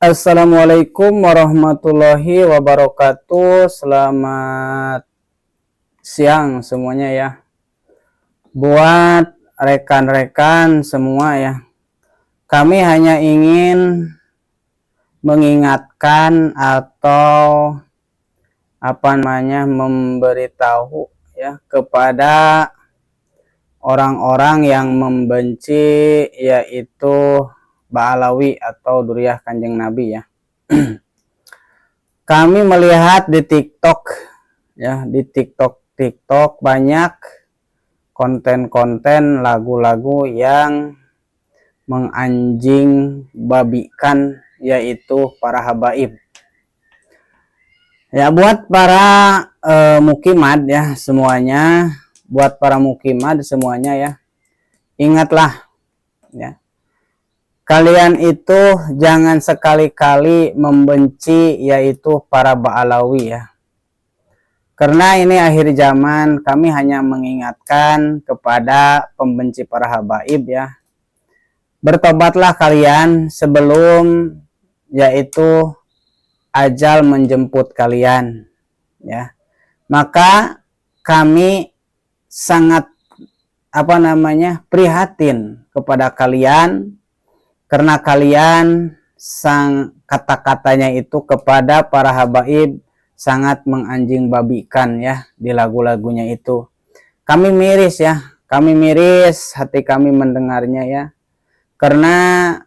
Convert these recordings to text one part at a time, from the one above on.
Assalamualaikum warahmatullahi wabarakatuh. Selamat siang semuanya ya. Buat rekan-rekan semua ya. Kami hanya ingin mengingatkan atau memberitahu ya kepada orang-orang yang membenci, yaitu Ba'alawi atau Duriyah Kanjeng Nabi ya. Kami melihat di TikTok ya, di TikTok banyak konten-konten lagu-lagu yang menganjing babikan, yaitu para habaib. Ya, buat para mukimat ya semuanya, buat para mukimat semuanya ya, ingatlah ya, kalian itu jangan sekali-kali membenci yaitu para Ba'alawi ya. Karena ini akhir zaman, kami hanya mengingatkan kepada pembenci para habaib ya. Bertobatlah kalian sebelum yaitu ajal menjemput kalian ya. Maka kami sangat prihatin kepada kalian, karena kalian kata-katanya itu kepada para habaib sangat menganjing babikan ya di lagu-lagunya itu. Kami miris ya, kami miris hati kami mendengarnya ya. Karena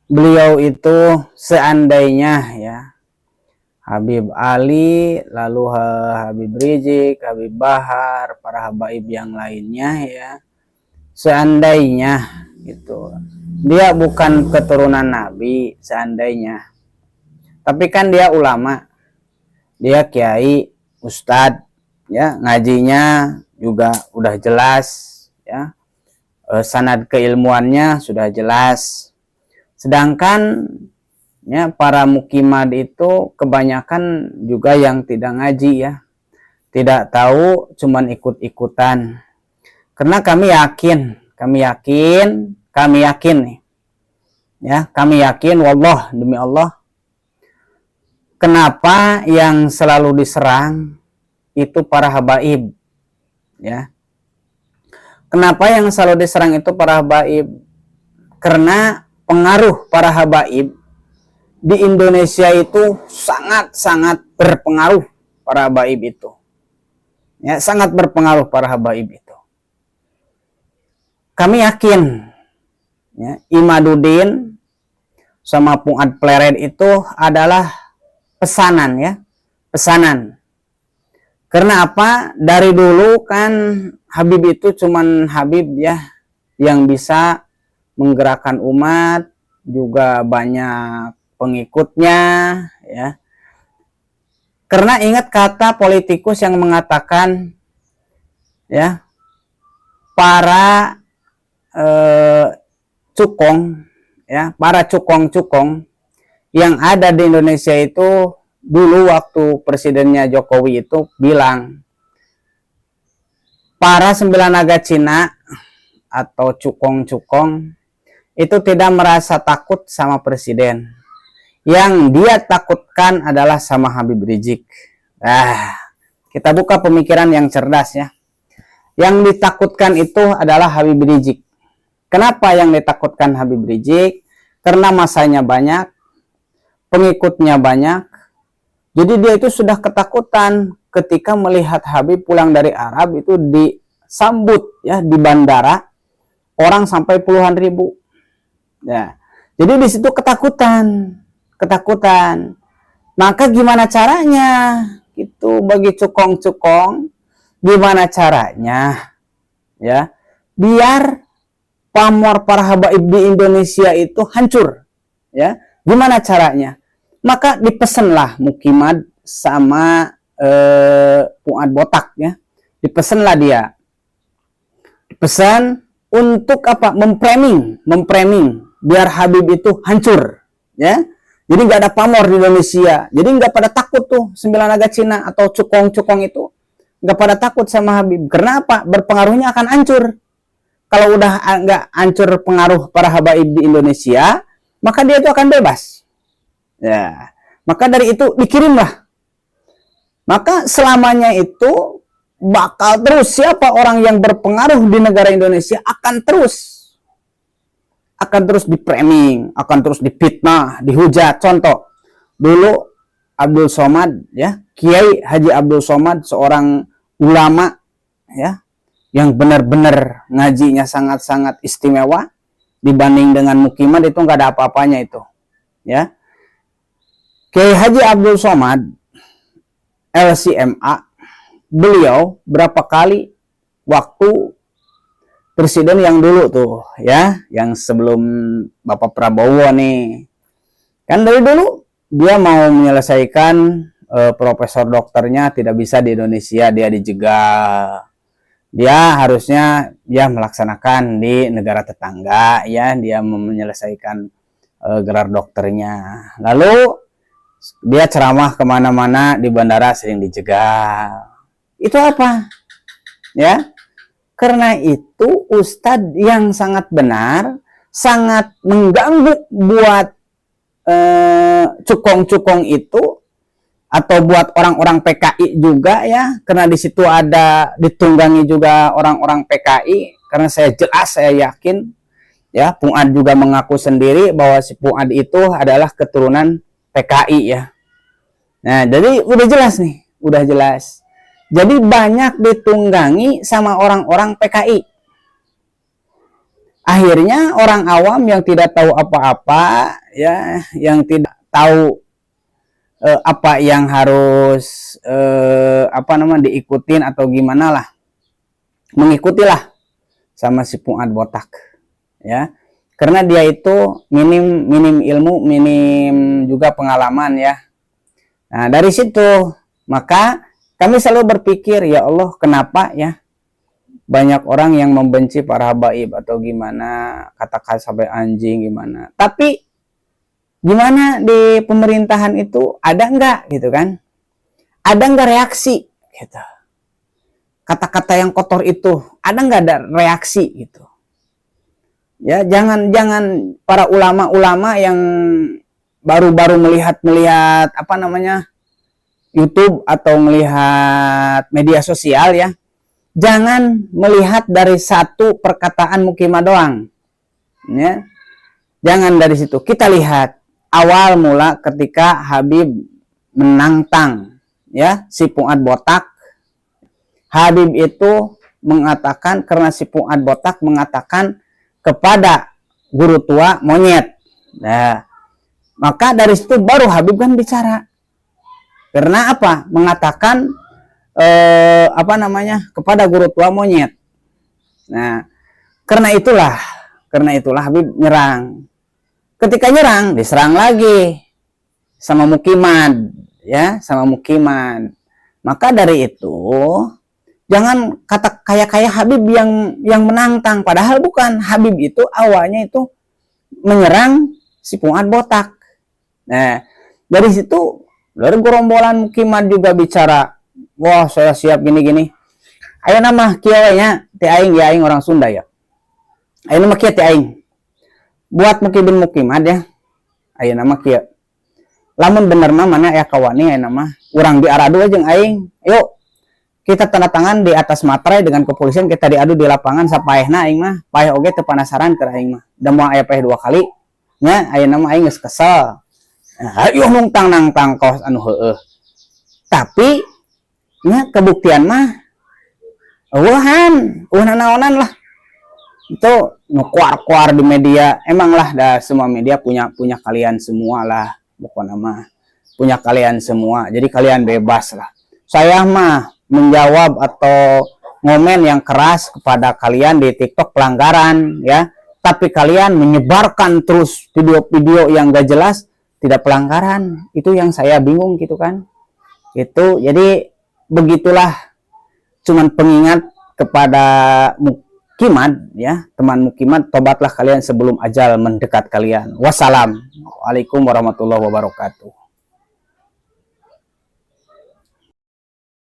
beliau itu seandainya ya, Habib Ali, lalu Habib Rizik, Habib Bahar, para habaib yang lainnya ya, seandainya gitu, dia bukan keturunan Nabi, seandainya, tapi kan dia ulama, dia kiai, ustadz ya, ngajinya juga udah jelas ya, sanad keilmuannya sudah jelas. Sedangkan ya, para mukimad itu kebanyakan juga yang tidak ngaji ya, tidak tahu, cuman ikut-ikutan. Karena kami yakin nih ya, kami yakin, wallah, demi Allah, kenapa yang selalu diserang itu para habaib ya. Kenapa yang selalu diserang itu para habaib? Karena pengaruh para habaib di Indonesia itu sangat-sangat berpengaruh. Para habaib itu ya, sangat berpengaruh para habaib itu. Kami yakin ya, Imaduddin sama Fuad Pleret itu adalah pesanan ya, pesanan. Karena apa? Dari dulu kan Habib itu cuman Habib ya, yang bisa menggerakkan umat, juga banyak pengikutnya ya. Karena ingat kata politikus yang mengatakan ya, para cukong ya, para cukong-cukong yang ada di Indonesia itu dulu waktu presidennya Jokowi itu bilang, para sembilan naga Cina atau cukong-cukong itu tidak merasa takut sama presiden. Yang dia takutkan adalah sama Habib Rizik. Kita buka pemikiran yang cerdas ya. Yang ditakutkan itu adalah Habib Rizik. Kenapa yang ditakutkan Habib Rizik? Karena masanya banyak, pengikutnya banyak. Jadi dia itu sudah ketakutan ketika melihat Habib pulang dari Arab itu disambut ya di bandara orang sampai puluhan ribu. Ya. Jadi di situ ketakutan. Maka gimana caranya? Itu bagi cukong-cukong, gimana caranya? Ya, biar pamor para habaib di Indonesia itu hancur ya. Gimana caranya? Maka dipesenlah Mukimad sama Fuad Botak ya, dipesenlah dia, dipesan untuk apa? Memframing biar Habib itu hancur ya. Jadi nggak ada pamor di Indonesia, jadi nggak pada takut tuh sembilan naga Cina atau cukong-cukong itu, nggak pada takut sama Habib. Karena apa? Berpengaruhnya akan hancur. Kalau udah nggak hancur pengaruh para habaib di Indonesia, maka dia itu akan bebas. Ya, maka dari itu dikirimlah. Maka selamanya itu bakal terus, siapa orang yang berpengaruh di negara Indonesia akan terus di-framing, akan terus difitnah, dihujat. Contoh, dulu Abdul Somad, ya, Kiai Haji Abdul Somad, seorang ulama, ya, yang benar-benar ngajinya sangat-sangat istimewa dibanding dengan Mukimat, itu nggak ada apa-apanya itu, ya. Kiai Haji Abdul Somad LCMA, beliau berapa kali waktu presiden yang dulu tuh, ya, yang sebelum Bapak Prabowo nih, kan dari dulu dia mau menyelesaikan profesor dokternya, tidak bisa di Indonesia, dia dijegal. Dia harusnya ya melaksanakan di negara tetangga, ya, dia menyelesaikan gelar dokternya. Lalu dia ceramah kemana-mana, di bandara sering dijegal. Itu apa? Ya, karena itu Ustadz yang sangat benar, sangat mengganggu buat cukong-cukong itu, atau buat orang-orang PKI juga, ya, karena di situ ada ditunggangi juga orang-orang PKI, karena saya yakin, ya, Pung Ad juga mengaku sendiri bahwa si Pung Ad itu adalah keturunan PKI, ya. Nah, jadi udah jelas nih, udah jelas. Jadi banyak ditunggangi sama orang-orang PKI. Akhirnya orang awam yang tidak tahu apa-apa, ya, yang tidak tahu apa yang harus diikutin atau gimana lah, mengikutilah sama si Pung Ad botak, ya, karena dia itu minim ilmu, minim juga pengalaman, ya. Nah, dari situ maka kami selalu berpikir, ya Allah, kenapa, ya, banyak orang yang membenci para habaib atau gimana, katakan sampai anjing gimana. Tapi gimana di pemerintahan itu, ada enggak gitu kan? Ada enggak reaksi gitu? Kata-kata yang kotor itu ada enggak ada reaksi gitu? Ya, jangan para ulama-ulama yang baru-baru melihat YouTube atau melihat media sosial, ya, jangan melihat dari satu perkataan Mukimat doang, ya. Jangan dari situ. Kita lihat awal mula ketika Habib menantang, ya, si Pung Ad botak. Habib itu mengatakan, karena si Pung Ad botak mengatakan kepada guru tua monyet. Nah, maka dari situ baru Habib kan bicara. Karena apa? Mengatakan kepada guru tua monyet. Nah, karena itulah Habib nyerang. Ketika nyerang, diserang lagi sama Mukimat, ya, sama Mukimat. Maka dari itu jangan kata kayak Habib yang menantang, padahal bukan. Habib itu awalnya itu menyerang si Pung Ad botak. Nah, dari situ dari gerombolan Mukimat juga bicara, wah, saya siap gini-gini. Ayo nama kiawanya ti aing, ya, aing orang Sunda, ya. Ayo nama kia ti aing. Buat Mukimat, ya. Ayo nama kia. Lamun bener mah mana ya kawani, ayo nama urang diaradu aja aing. Yuk kita tanda tangan di atas materai dengan kepolisian, kita diadu di lapangan sapaehna aing mah. Paeh oge teu penasaran keur aing mah. Da moal aya paeh 2 kali. Nya ayo nama aing geus kesel. Ayo nungtang nang tangkos anu heueuh. Tapi nya kebuktian mah naonan lah. Itu nukuar-kuar di media. Emang lah, semua media punya kalian semua lah. Pokoknya mah punya kalian semua. Jadi kalian bebas lah. Saya mah menjawab atau ngomen yang keras kepada kalian di TikTok pelanggaran, ya. Tapi kalian menyebarkan terus video-video yang gak jelas, tidak pelanggaran. Itu yang saya bingung gitu kan. Itu jadi begitulah, cuman pengingat kepada Mukimat, ya, teman Mukimat, tobatlah kalian sebelum ajal mendekat kalian. Wassalamualaikum warahmatullahi wabarakatuh.